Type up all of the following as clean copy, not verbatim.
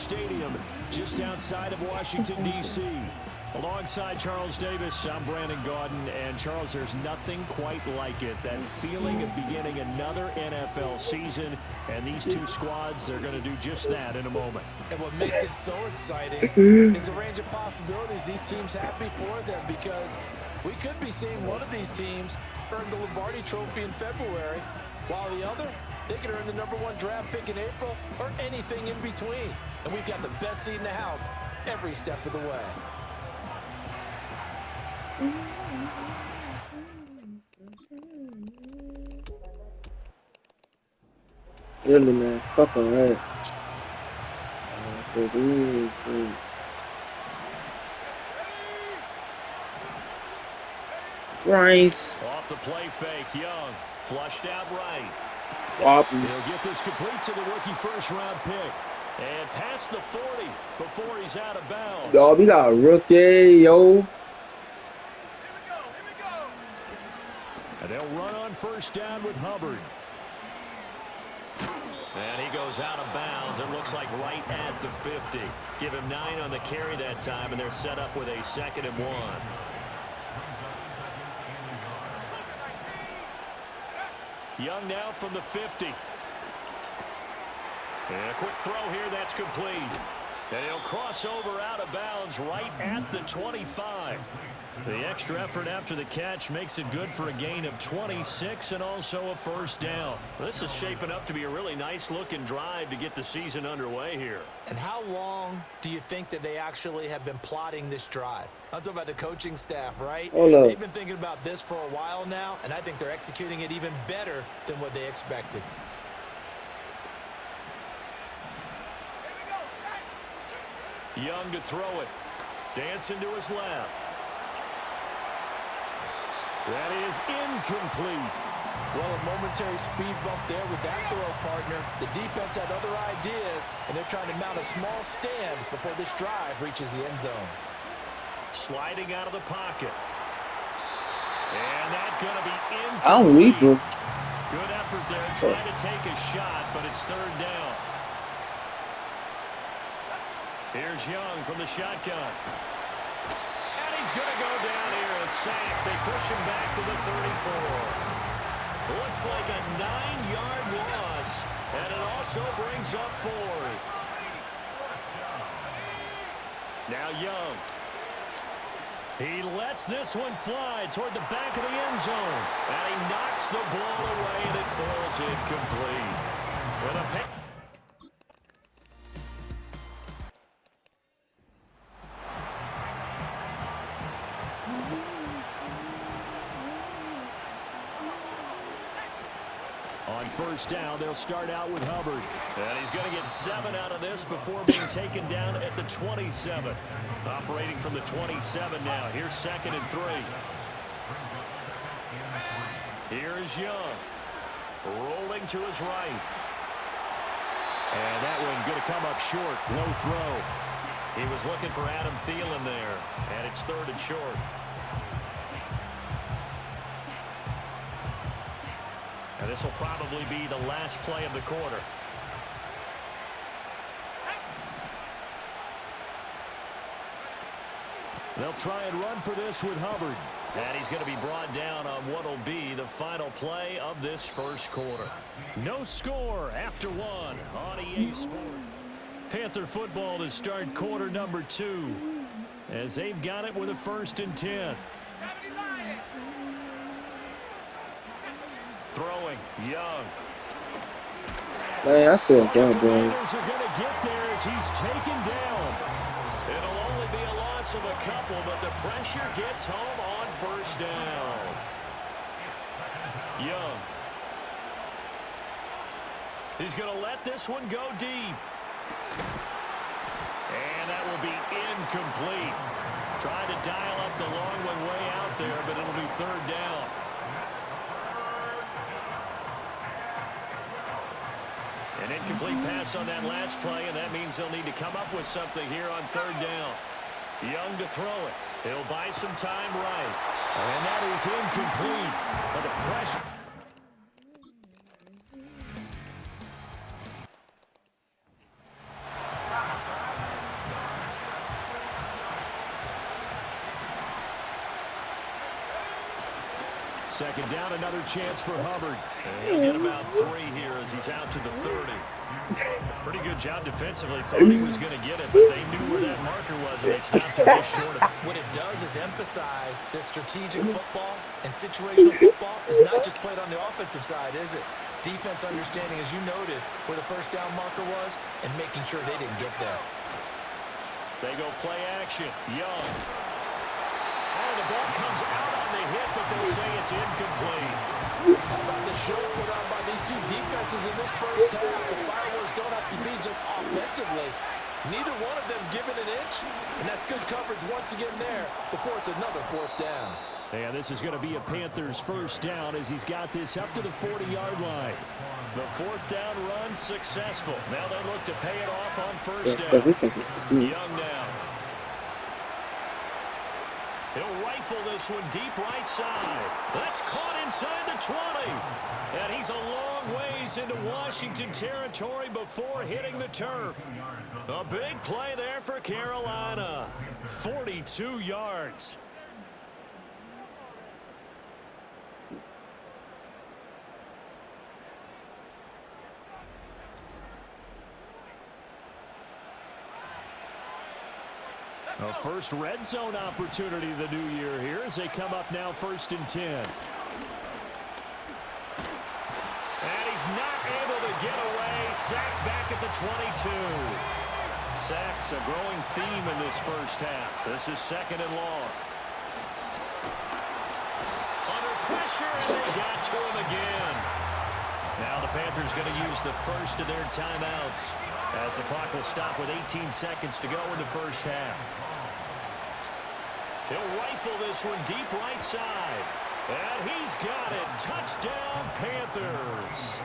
Stadium just outside of Washington, D.C. Alongside Charles Davis, I'm Brandon Gaudin. And, Charles, there's nothing quite like it. That feeling of beginning another NFL season. And these two squads are going to do just that in a moment. And what makes it so exciting is the range of possibilities these teams have before them, because we could be seeing one of these teams earn the Lombardi Trophy in February, while the other, they could earn the #1 draft pick in April or anything in between. And we've got the best seat in the house every step of the way. Really, man. Fuck all that. Rice. Off the play fake, Young. Flushed out right. He'll get this complete to the rookie first-round pick. And past the 40 before he's out of bounds. Dog, we got a rookie, yo. And they'll run on first down with Hubbard. And he goes out of bounds. It looks like right at the 50. Give him 9 on the carry that time, and they're set up with a 2nd and 1. Young now from the 50. And a quick throw here, that's complete. And he'll cross over out of bounds right at the 25. The extra effort after the catch makes it good for a gain of 26 and also a first down. This is shaping up to be a really nice-looking drive to get the season underway here. And how long do you think that they actually have been plotting this drive? I'm talking about the coaching staff, right? Oh, no. They've been thinking about this for a while now, and I think they're executing it even better than what they expected. Young to throw it. Dancing to his left. That is incomplete. Well, a momentary speed bump there with that throw, partner. The defense had other ideas, and they're trying to mount a small stand before this drive reaches the end zone. Sliding out of the pocket. And that's going to be incomplete. I don't read them. Good effort there, trying to take a shot, but it's 3rd down. Here's Young from the shotgun. And he's going to go down here, a sack. They push him back to the 34. Looks like a 9-yard loss, and it also brings up 4th. Now Young. He lets this one fly toward the back of the end zone. And he knocks the ball away, and it falls incomplete. With a pick. On first down, they'll start out with Hubbard. And he's going to get 7 out of this before being taken down at the 27. Operating from the 27 now. Here's 2nd and 3. Here is Young. Rolling to his right. And that one going to come up short. No throw. He was looking for Adam Thielen there. And it's 3rd and short. And this will probably be the last play of the quarter. They'll try and run for this with Hubbard. And he's going to be brought down on what will be the final play of this first quarter. No score after 1 on EA Sports. Panther football to start quarter number 2. As they've got it with a 1st and 10. Throwing, Young. Man, I saw him down, bro. Commanders are going to get there as he's taken down. It'll only be a loss of a couple, but the pressure gets home on first down. Young. He's going to let this one go deep. And that will be incomplete. Trying to dial up the long one way out there, but it'll be 3rd down. An incomplete pass on that last play, and that means they'll need to come up with something here on 3rd down. Young to throw it. He'll buy some time right. And that is incomplete. But the pressure. second down, another chance for Hubbard. And he'll get about 3 here as he's out to the 30. Pretty good job defensively. Thought he was going to get it, but they knew where that marker was, and they stopped him just short of it. What it does is emphasize that strategic football and situational football is not just played on the offensive side, is it? Defense understanding, as you noted, where the first down marker was and making sure they didn't get there. They go play action. Young. Oh, the ball comes out on the hit, but they'll say it's incomplete. How about the show put on by these two defenses in this first half? The fireworks don't have to be just offensively. Neither one of them given an inch, and that's good coverage once again there before it's another 4th down. And this is going to be a Panthers first down as he's got this up to the 40-yard line. The 4th down run successful. Now they look to pay it off on first down. Young now. He'll rifle this one deep right side. That's caught inside the 20. And he's a long ways into Washington territory before hitting the turf. A big play there for Carolina. 42 yards. A first red zone opportunity of the new year here as they come up now 1st and 10. And he's not able to get away. Sacked back at the 22. Sacks a growing theme in this first half. This is 2nd and long. Under pressure, and they got to him again. Now the Panthers going to use the first of their timeouts as the clock will stop with 18 seconds to go in the first half. He'll rifle this one deep right side. And he's got it. Touchdown, Panthers.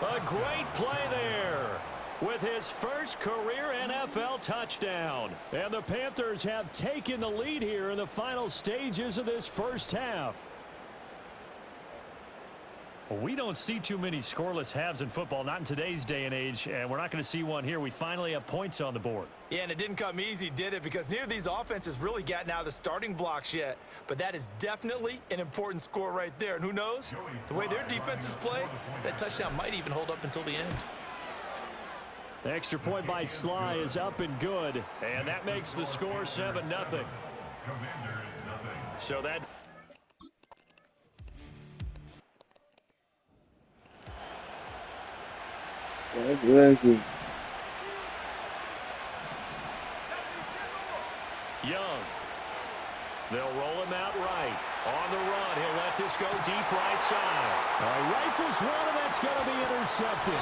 A great play there with his first career NFL touchdown. And the Panthers have taken the lead here in the final stages of this first half. We don't see too many scoreless halves in football, not in today's day and age, and we're not going to see one here. We finally have points on the board. Yeah, and it didn't come easy, did it? Because neither of these offenses really gotten out of the starting blocks yet. But that is definitely an important score right there. And who knows? The way their defenses play, that touchdown might even hold up until the end. The extra point by Sly is up and good, and that makes the score 7-0. So that... Young. They'll roll him out right. On the run, he'll let this go deep right side. Rifles one, and that's going to be intercepted.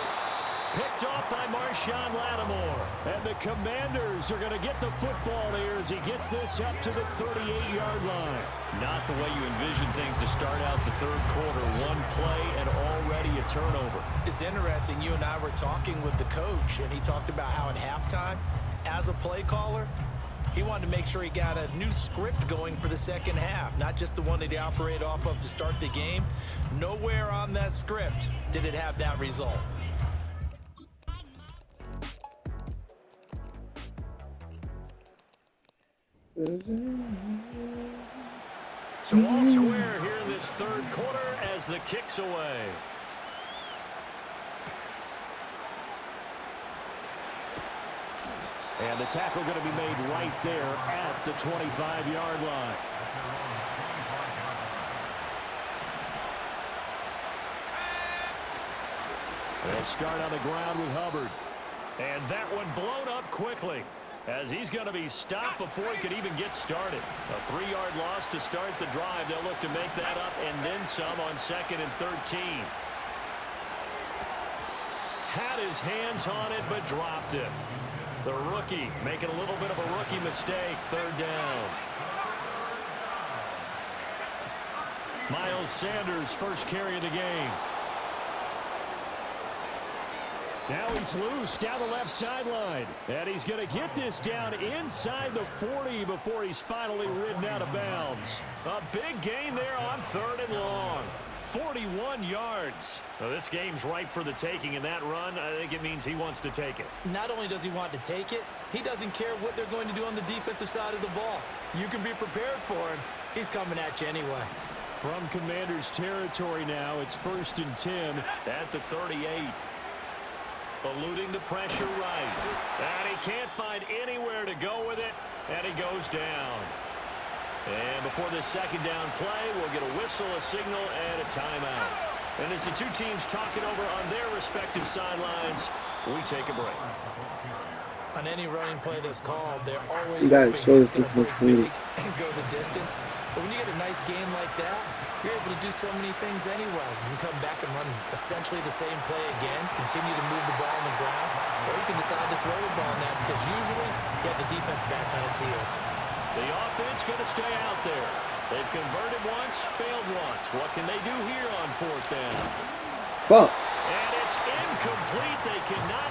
Picked off by Marshawn Lattimore. And the Commanders are going to get the football here as he gets this up to the 38-yard line. Not the way you envision things to start out the third quarter. One play and already a turnover. It's interesting. You and I were talking with the coach, and he talked about how at halftime, as a play caller, he wanted to make sure he got a new script going for the second half, not just the one that he operated off of to start the game. Nowhere on that script did it have that result. So all square here in this third quarter as the kick's away. And the tackle going to be made right there at the 25-yard line. They'll start on the ground with Hubbard. And that one blown up quickly as he's going to be stopped before he could even get started. A 3-yard loss to start the drive. They'll look to make that up and then some on 2nd and 13. Had his hands on it but dropped it. The rookie making a little bit of a rookie mistake. 3rd down. Miles Sanders, first carry of the game. Now he's loose down the left sideline. And he's going to get this down inside the 40 before he's finally ridden out of bounds. A big gain there on 3rd and long. 41 yards. Well, this game's ripe for the taking in that run. I think it means he wants to take it. Not only does he want to take it, he doesn't care what they're going to do on the defensive side of the ball. You can be prepared for him. He's coming at you anyway. From Commanders territory now, it's 1st and 10 at the 38. Eluding the pressure right. And he can't find anywhere to go with it, and he goes down. And before this second down play, we'll get a whistle, a signal, and a timeout. And as the two teams talk it over on their respective sidelines, we take a break. On any running play that's called, they're always hoping it's going to break big and go the distance. But when you get a nice game like that, you're able to do so many things anyway. You can come back and run essentially the same play again, continue to move the ball on the ground, or you can decide to throw the ball now because usually you have the defense back on its heels. The offense going to stay out there. They've converted once, failed once. What can they do here on 4th down? Fuck. And it's incomplete. They cannot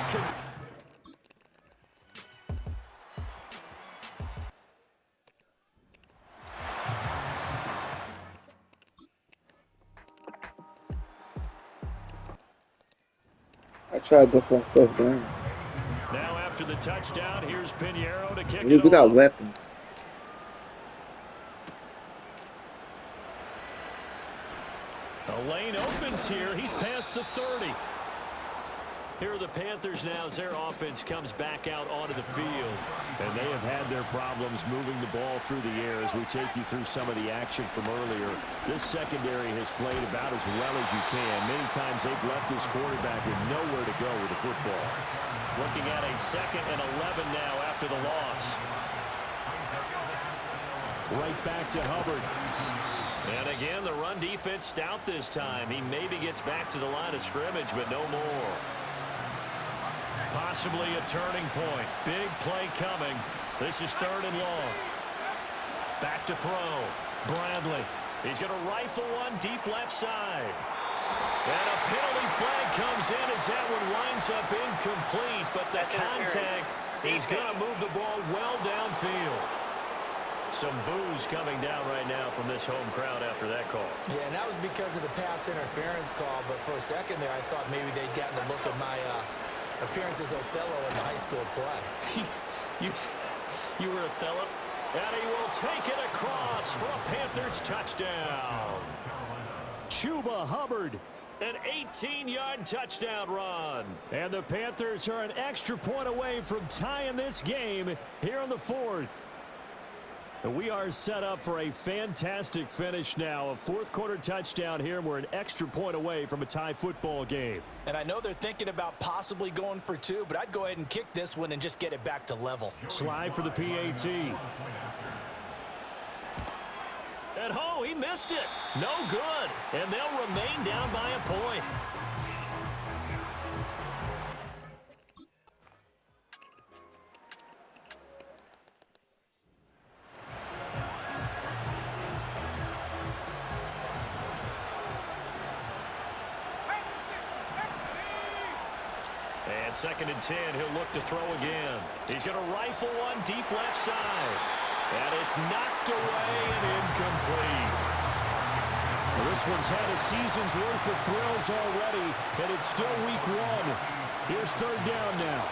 I tried to go for 4th down. Now after the touchdown, here's Pinheiro to kick We it got off. weapons. A lane opens here. He's past the 30. Here are the Panthers now as their offense comes back out onto the field. And they have had their problems moving the ball through the air as we take you through some of the action from earlier. This secondary has played about as well as you can. Many times they've left this quarterback with nowhere to go with the football. Looking at a 2nd and 11 now after the loss. Right back to Hubbard. And again, the run defense stout this time. He maybe gets back to the line of scrimmage, but no more. Possibly a turning point. Big play coming. This is 3rd and long. Back to throw. Bradley. He's going to rifle one deep left side. And a penalty flag comes in as that one winds up incomplete. But the contact is going to move the ball well downfield. Some boos coming down right now from this home crowd after that call. Yeah, and that was because of the pass interference call. But for a second there, I thought maybe they'd gotten a look at my appearance as Othello in the high school play. you were Othello? And he will take it across for a Panthers touchdown. Chuba Hubbard, an 18-yard touchdown run. And the Panthers are an extra point away from tying this game here in the 4th. We are set up for a fantastic finish now. A 4th quarter touchdown here, and we're an extra point away from a tie football game. And I know they're thinking about possibly going for 2, but I'd go ahead and kick this one and just get it back to level. Slide for the PAT. At home, he missed it. No good. And they'll remain down by a point. And 2nd and 10, he'll look to throw again. He's going to rifle one deep left side. And it's knocked away and incomplete. Well, this one's had a season's worth of thrills already, and it's still week 1. Here's 3rd down now.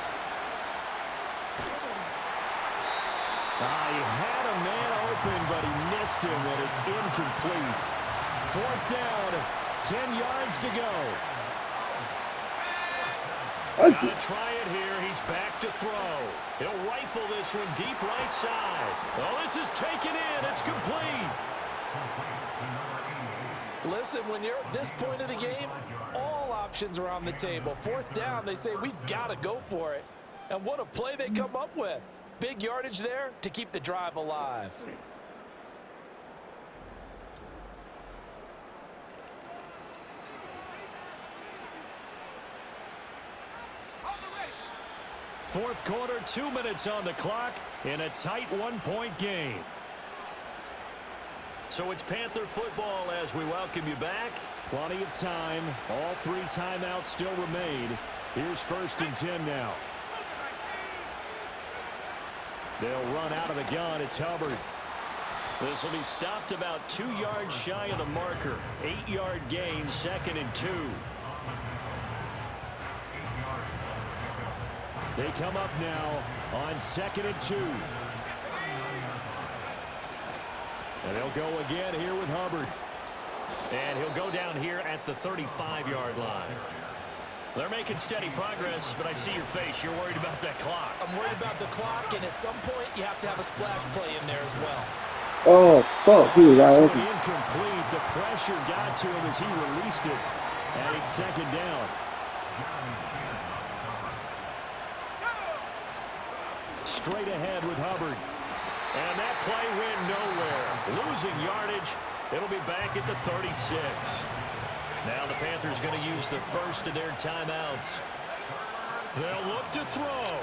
He had a man open, but he missed him, and it's incomplete. 4th down, 10 yards to go. Gotta try it here. He's back to throw. He'll rifle this one deep right side. Oh, this is taken in. It's complete. Listen, when you're at this point of the game, all options are on the table. 4th down, they say, we've got to go for it. And what a play they come up with. Big yardage there to keep the drive alive. Fourth quarter, 2 minutes on the clock in a tight 1-point game. So it's Panther football as we welcome you back. Plenty of time. All 3 timeouts still remain. Here's 1st and 10 now. They'll run out of the gun. It's Hubbard. This will be stopped about 2 yards shy of the marker. 8-yard gain, 2nd and 2. They come up now on 2nd and 2. And they'll go again here with Hubbard. And he'll go down here at the 35-yard line. They're making steady progress, but I see your face. You're worried about that clock. I'm worried about the clock, and at some point, you have to have a splash play in there as well. Oh, fuck. He was wide open. Incomplete. The pressure got to him as he released it. And it's second down. Straight ahead with Hubbard. And that play went nowhere. Losing yardage. It'll be back at the 36. Now the Panthers going to use the first of their timeouts. They'll look to throw.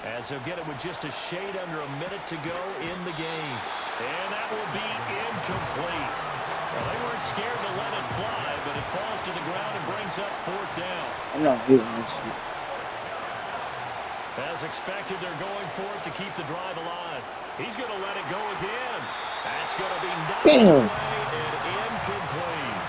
As he'll get it with just a shade under a minute to go in the game. And that will be incomplete. Well, they weren't scared to let it fly, but it falls to the ground and brings up fourth down. I'm not giving this shit. As expected, they're going for it to keep the drive alive. He's going to let it go again. That's going to be knocked away and incomplete.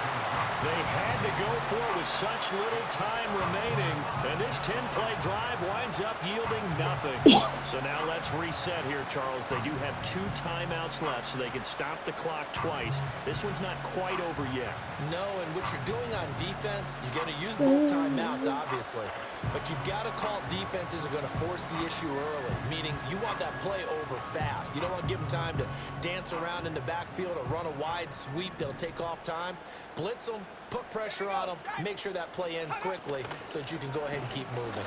They had to go for it with such little time remaining, and this 10-play drive winds up yielding nothing. So now let's reset here, Charles. They do have 2 timeouts left, so they can stop the clock twice. This one's not quite over yet. No, and what you're doing on defense, you're going to use both timeouts, obviously. But you've got to call defenses are going to force the issue early, meaning you want that play over fast. You don't want to give them time to dance around in the backfield or run a wide sweep that'll take off time. Blitz them, put pressure on them, make sure that play ends quickly so that you can go ahead and keep moving.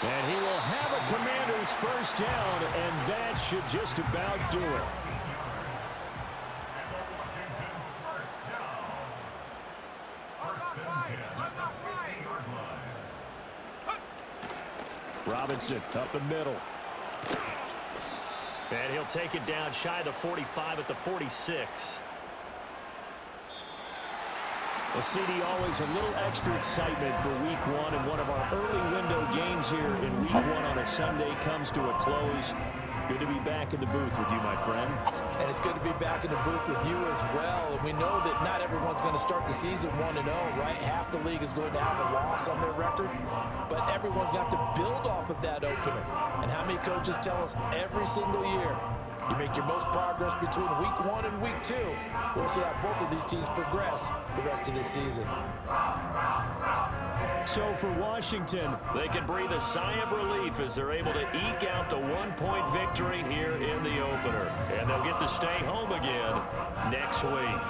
And he will have a Commander's first down, and that should just about do it. Robinson up the middle. And he'll take it down shy of the 45 at the 46. Well, CD, always a little extra excitement for week one, and one of our early window games here in week one on a Sunday comes to a close. Good to be back in the booth with you, my friend. And it's good to be back in the booth with you as well. And we know that not everyone's going to start the season 1-0, right? Half the league is going to have a loss on their record. But everyone's got to build off of that opener. And how many coaches tell us every single year, you make your most progress between week 1 and week 2. We'll see how both of these teams progress the rest of this season. So for Washington, they can breathe a sigh of relief as they're able to eke out the 1-point victory here in the opener. And they'll get to stay home again next week.